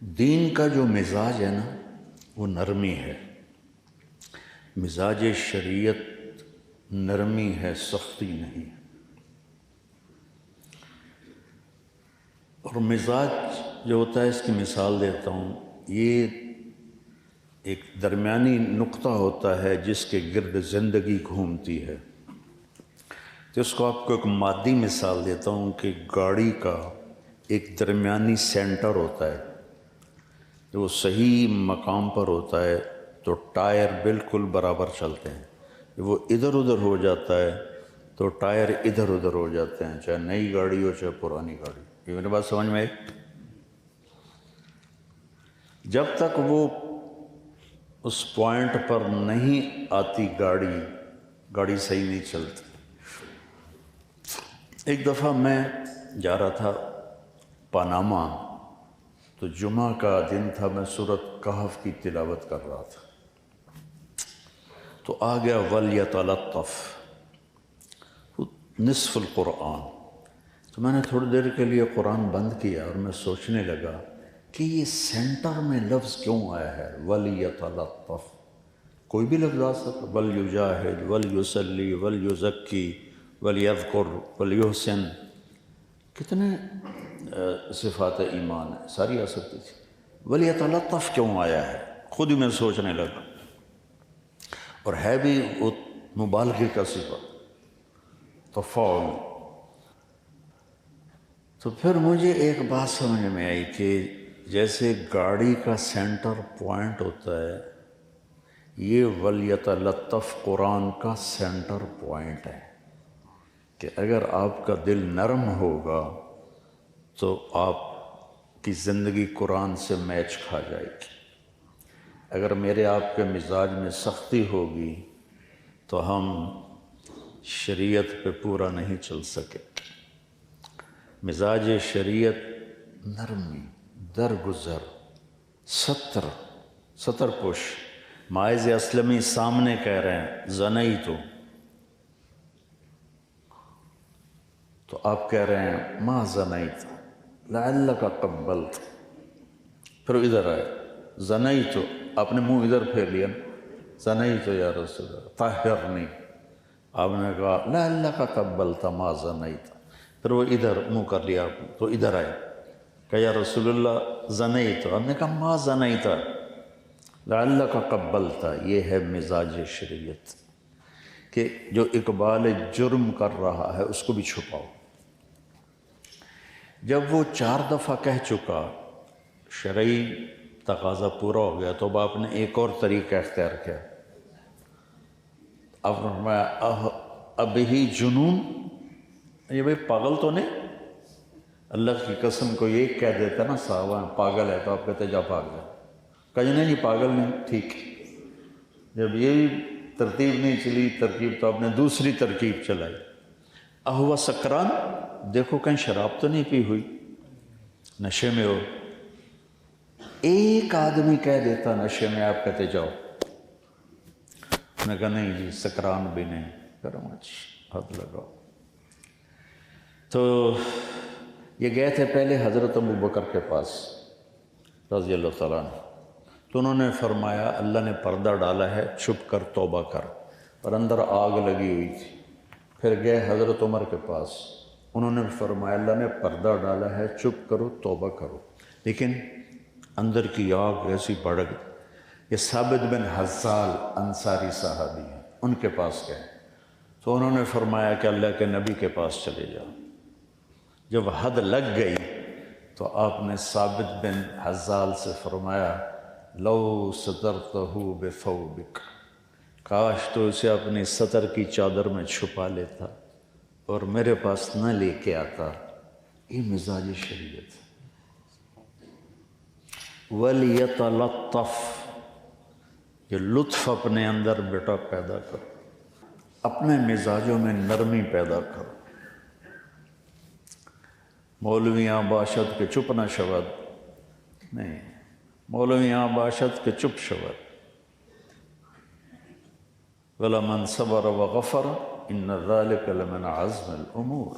دین کا جو مزاج ہے نا وہ نرمی ہے. مزاج شریعت نرمی ہے، سختی نہیں. اور مزاج جو ہوتا ہے، اس کی مثال دیتا ہوں. یہ ایک درمیانی نقطہ ہوتا ہے جس کے گرد زندگی گھومتی ہے. تو اس کو آپ کو ایک مادی مثال دیتا ہوں کہ گاڑی کا ایک درمیانی سینٹر ہوتا ہے. جو صحیح مقام پر ہوتا ہے تو ٹائر بالکل برابر چلتے ہیں. وہ ادھر ادھر ہو جاتا ہے تو ٹائر ادھر ادھر ہو جاتے ہیں، چاہے نئی گاڑی ہو چاہے پرانی گاڑی. یہ میری بات سمجھ میں آئی؟ جب تک وہ اس پوائنٹ پر نہیں آتی گاڑی صحیح نہیں چلتی. ایک دفعہ میں جا رہا تھا پاناما، تو جمعہ کا دن تھا، میں سورۃ کہف کی تلاوت کر رہا تھا تو آ گیا وَلْيَتَلَطَّفْ نصف القرآن. تو میں نے تھوڑی دیر کے لیے قرآن بند کیا اور میں سوچنے لگا کہ یہ سینٹر میں لفظ کیوں آیا ہے وَلْيَتَلَطَّفْ. کوئی بھی لفظ آ سکتا، وَلْيُجَاهِدْ وَلْيُصَلِّ وَلْيُزَكِّي وَلْيَذْكُرْ وَلْيُحْسِنْ، کتنے صفات ایمان ہیں، ساری آ سکتی تھی. وَلْيَتَلَطَّفْ کیوں آیا ہے، خود ہی میں سوچنے لگا. اور ہے بھی وہ مبالغے کا صفت، تفاعل. تو پھر مجھے ایک بات سمجھ میں آئی کہ جیسے گاڑی کا سینٹر پوائنٹ ہوتا ہے، یہ وَلْيَتَلَطَّفْ قرآن کا سینٹر پوائنٹ ہے کہ اگر آپ کا دل نرم ہوگا تو آپ کی زندگی قرآن سے میچ کھا جائے گی. اگر میرے آپ کے مزاج میں سختی ہوگی تو ہم شریعت پہ پورا نہیں چل سکے. مزاج شریعت نرمی، درگزر، ستر پوش. ماعز اسلمی سامنے کہہ رہے ہیں زنیتو، تو آپ کہہ رہے ہیں ما زنیت لعلک قبلت. پھر ادھر آئے زنیتو، آپ نے منہ ادھر پھیر لیا، زنیتو یا رسول اللہ طہرنی. آپ نے کہا لعلک قبلت ما زنیت. پھر وہ ادھر منہ کر لیا آپ نے، تو ادھر آئے کہ یا رسول اللہ زنیتو. آپ نے کہا ما زنیت لعلک قبلت. یہ ہے مزاج شریعت کہ جو اقبال جرم کر رہا ہے اس کو بھی چھپاؤ. جب وہ 4 دفعہ کہہ چکا، شرعی تقاضا پورا ہو گیا، تو اب آپ نے ایک اور طریقہ اختیار کیا. آپ نے فرمایا اب ہی جنون، یہ بھئی پاگل تو نہیں. اللہ کی قسم کو یہ کہہ دیتا نا صحابہ پاگل ہے تو آپ کہتے جا پاگل ہے. کہیں نہیں پاگل نہیں، ٹھیک. جب یہ ترتیب نہیں چلی ترکیب، تو آپ نے دوسری ترکیب چلائی. اہو سکران، دیکھو کہیں شراب تو نہیں پی ہوئی، نشے میں ہو. ایک آدمی کہہ دیتا نشے میں، آپ کہتے جاؤ. میں کہا نہیں جی سکران بھی نہیں. کرم اچھی حد لگاؤ. تو یہ گئے تھے پہلے حضرت ابوبکر کے پاس رضی اللہ تعالیٰ عنہ. تو انہوں نے فرمایا اللہ نے پردہ ڈالا ہے، چھپ کر توبہ کر. اور اندر آگ لگی ہوئی تھی. پھر گئے حضرت عمر کے پاس، انہوں نے فرمایا اللہ نے پردہ ڈالا ہے، چپ کرو توبہ کرو. لیکن اندر کی آگ ایسی بڑھ گئی. یہ ثابت بن حزال انصاری صحابی ہیں، ان کے پاس گئے. تو انہوں نے فرمایا کہ اللہ کے نبی کے پاس چلے جاؤ. جب حد لگ گئی تو آپ نے ثابت بن حزال سے فرمایا لو سترتہ بثوبک، کاش تو اسے اپنی سطر کی چادر میں چھپا لیتا اور میرے پاس نہ لے کے آتا. یہ مزاج شریعت. وَلْيَتَلَطَّفْ، یہ لطف اپنے اندر بیٹا پیدا کرو، اپنے مزاجوں میں نرمی پیدا کرو. مولویاں باشد کے چپ نہ شود، نہیں، مولویاں باشد کے چپ شود. وَلَمَنْ صَبَرَ وَغَفَرَ إِنَّ ذَلِكَ لَمِنْ عَزْمِ الْأُمُورِ.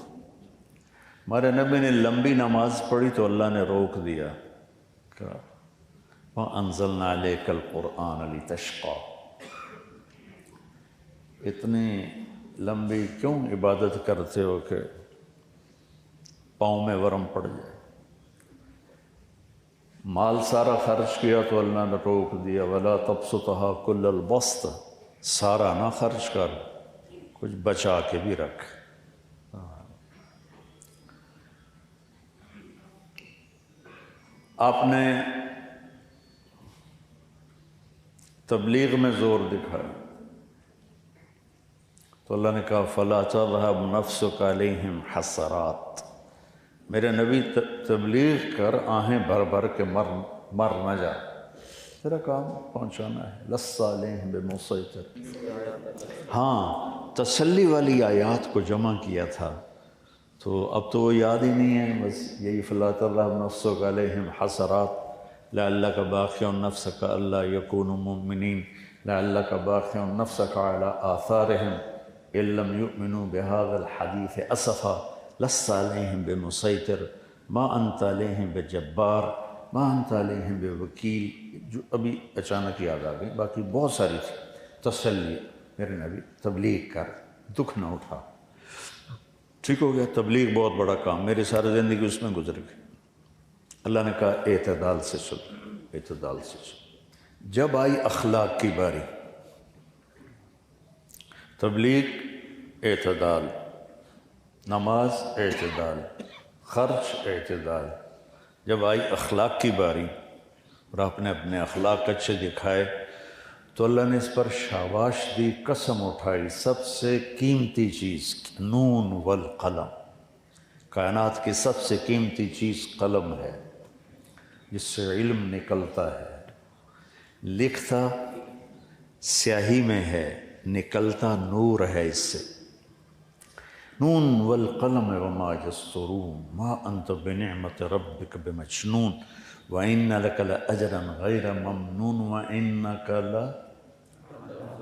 ہمارے نبی نے لمبی نماز پڑھی تو اللہ نے روک دیا. وَأَنزَلْنَا عَلَيْكَ الْقُرْآنَ لِتَشْقَى. اتنی لمبی کیوں عبادت کرتے ہو کہ پاؤں میں ورم پڑ جائے؟ مال سارا خرچ کیا تو اللہ نے ٹوک دیا وَلَا تَبْسُطْهَا كُلَّ الْبَسْطِ. سارا نہ خرچ کر، کچھ بچا کے بھی رکھ. آپ نے تبلیغ میں زور دکھایا تو اللہ نے کہا فَلَا تَذْهَبْ نَفْسُكَ عَلَيْهِمْ حَسَرَاتٍ. میرے نبی تبلیغ کر آہیں بھر بھر کے مر نہ جا، تیرا کام پہنچانا ہے. لَسَّ عَلَيْهِمْ بِمُصَيْطِرٍ. ہاں تسلی والی آیات کو جمع کیا تھا تو اب تو وہ یاد ہی نہیں ہے، بس یہی فَلَا تَذْهَبْ نَفْسُكَ عَلَيْهِمْ حَسَرَاتٍ لَعَلَّكَ بَاخِعٌ نَفْسَكَ أَلَّا يَكُونُوا مُؤْمِنِينَ لَعَلَّكَ بَاخِعٌ نَفْسَكَ عَلَىٰ آثَارِهِمْ إِن لَّمْ يُؤْمِنُوا بِهَٰذَا الْحَدِيثِ أَسَفًا لَسَّ عَلَيْهِمْ بِمُسَيْطِرٍ مَا أَنتَ عَلَيْهِمْ بِجَبَّارٍ مَا أَنتَ عَلَيْهِمْ بِوَكِيلٍ. جو ابھی اچانک یاد آ گئی، باقی بہت ساری تھی. تسلی، میرے نبی تبلیغ کر، دکھ نہ اٹھا. ٹھیک ہو گیا، تبلیغ بہت بڑا کام، میری ساری زندگی اس میں گزر گئی. اللہ نے کہا اعتدال سے چلو، اعتدال سے چلو. جب آئی اخلاق کی باری، تبلیغ اعتدال، نماز اعتدال، خرچ اعتدال. جب آئی اخلاق کی باری اور آپ نے اپنے اخلاق اچھے دکھائے تو اللہ نے اس پر شاباش دی، قسم اٹھائی. سب سے قیمتی چیز نون والقلم، کائنات کی سب سے قیمتی چیز قلم ہے، جس سے علم نکلتا ہے. لکھتا سیاہی میں ہے، نکلتا نور ہے اس سے. نون والقلم وما یسطرون ما انت بنعمت ربک بمجنون وَإِنَّ لَكَ لَأَجْرًا غَيْرَ مَمْنُونٍ وَإِنَّكَ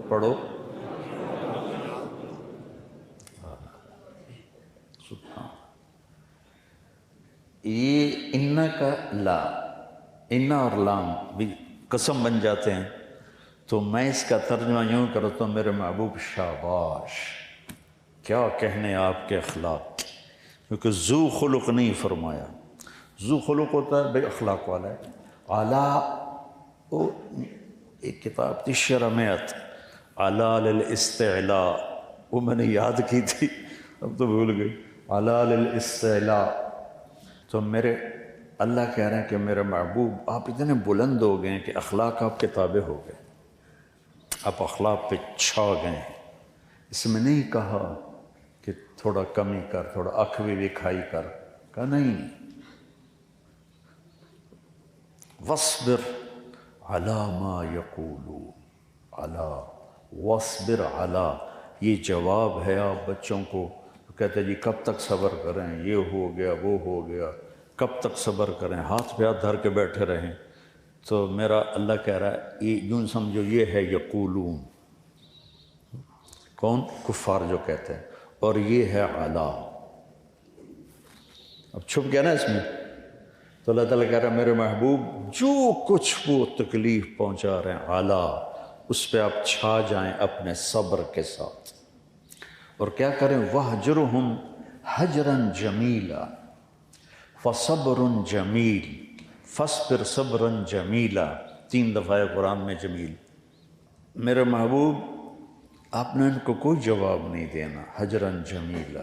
پڑھو یہ ان کا لا، ان اور لام بھی قسم بن جاتے ہیں. تو میں اس کا ترجمہ یوں کرتا ہوں، میرے محبوب شاباش، کیا کہنے آپ کے اخلاق. کیونکہ ذو خلق نہیں فرمایا. ذو خلق ہوتا ہے بے اخلاق والا ہے. اعلیٰ، وہ ایک کتاب تھی شرمیت اعلیٰ للاستعلاء، وہ میں نے یاد کی تھی اب تو بھول گئی. اعلیٰ للاستعلاء. تو میرے اللہ کہہ رہے ہیں کہ میرے محبوب آپ اتنے بلند ہو گئے ہیں کہ اخلاق آپ کے تابع ہو گئے، آپ اخلاق پہ چھا گئے ہیں. اس میں نہیں کہا کہ تھوڑا کمی کر، تھوڑا اخوی وکھائی کر، کہا نہیں. وَاصْبِرْ عَلَىٰ مَا يَقُولُونَ. عَلَىٰ وَاصْبِرْ عَلَىٰ، یہ جواب ہے آپ بچوں کو. کہتے جی کب تک صبر کریں، یہ ہو گیا وہ ہو گیا، کب تک صبر کریں، ہاتھ پہ ہاتھ دھر کے بیٹھے رہیں. تو میرا اللہ کہہ رہا ہے یہ یوں سمجھو، یہ ہے یقولون. کون؟ کفار جو کہتے ہیں. اور یہ ہے عَلَىٰ. اب چھپ گیا نا اس میں. تو اللہ تعالیٰ کہہ رہا ہے میرے محبوب جو کچھ وہ تکلیف پہنچا رہے ہیں عَلَىٰ، اس پہ آپ چھا جائیں اپنے صبر کے ساتھ. اور کیا کریں؟ وَاهْجُرْهُمْ هَجْرًا جَمِيلًا. فَصَبْرٌ جَمِيلٌ فَاصْبِرْ صَبْرًا جَمِيلًا. 3 دفعہ قرآن میں جمیل. میرے محبوب آپ نے ان کو کوئی جواب نہیں دینا. حجراً جمیلا،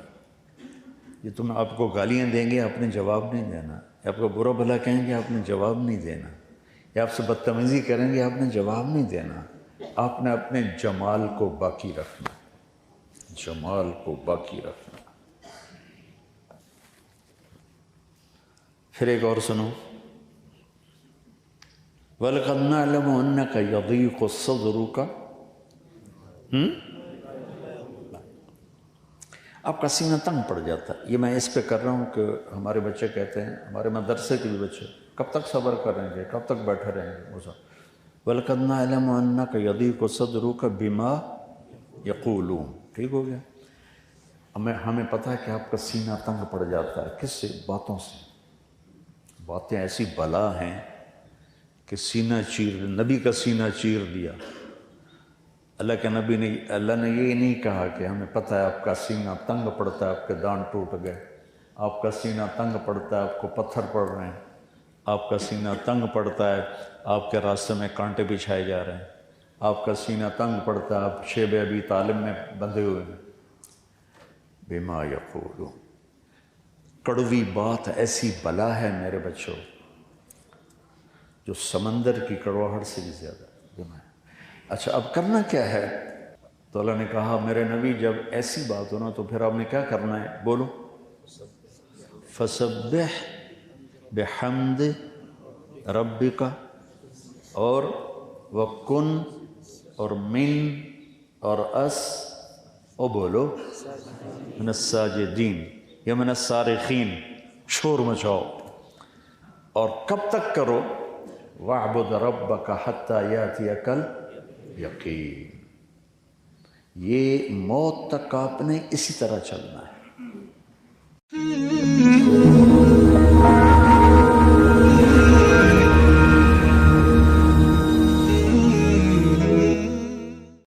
یہ تم آپ کو گالیاں دیں گے آپ نے جواب نہیں دینا، یا آپ کو برا بھلا کہیں گے آپ نے جواب نہیں دینا، یا آپ سے بدتمیزی کریں گے آپ نے جواب نہیں دینا. آپ نے اپنے جمال کو باقی رکھنا، جمال کو باقی رکھنا. پھر ایک اور سنو. وَلَقَدْ نَعْلَمُ أَنَّكَ يَضِيقُ صَدْرُكَ. آپ کا سینہ تنگ پڑ جاتا ہے. یہ میں اس پہ کر رہا ہوں کہ ہمارے بچے کہتے ہیں، ہمارے مدرسے کے بھی بچے، کب تک صبر کریں گے، کب تک بیٹھے رہیں گے. وَلَقَدْ نَعْلَمُ أَنَّكَ يَضِيقُ صَدْرُكَ بِمَا يَقُولُونَ. ٹھیک ہو گیا. ہمیں پتہ ہے کہ آپ کا سینہ تنگ پڑ جاتا ہے. کس سے؟ باتوں سے. باتیں ایسی بلا ہیں کہ سینہ چیر، نبی کا سینہ چیر دیا۔ اللہ کے نبی نے، اللہ نے یہ نہیں کہا کہ ہمیں پتہ ہے آپ کا سینہ تنگ پڑتا ہے، آپ کے دان ٹوٹ گئے، آپ کا سینہ تنگ پڑتا ہے، آپ کو پتھر پڑ رہے ہیں، آپ کا سینہ تنگ پڑتا ہے، آپ کے راستے میں کانٹے بچھائے جا رہے ہیں، آپ کا سینہ تنگ پڑتا ہے، آپ شیب ابی طالب میں بندھے ہوئے ہیں۔ بما یقولون، کڑوی بات ایسی بلا ہے میرے بچوں جو سمندر کی کڑواہٹ سے بھی زیادہ ہے۔ اچھا اب کرنا کیا ہے؟ تو اللہ نے کہا میرے نبی جب ایسی بات ہو نا تو پھر آپ نے کیا کرنا ہے؟ بولو، فسبح بحمد ربک، اور وکن، اور من، اور اس، او بولو من الساجدین یا من الصارخین، شور مچاؤ۔ اور کب تک کرو؟ وَاعْبُدْ رَبَّكَ حَتَّى يَأْتِيَكَ الْيَقِينُ، یہ موت تک آپ نے اسی طرح چلنا ہے۔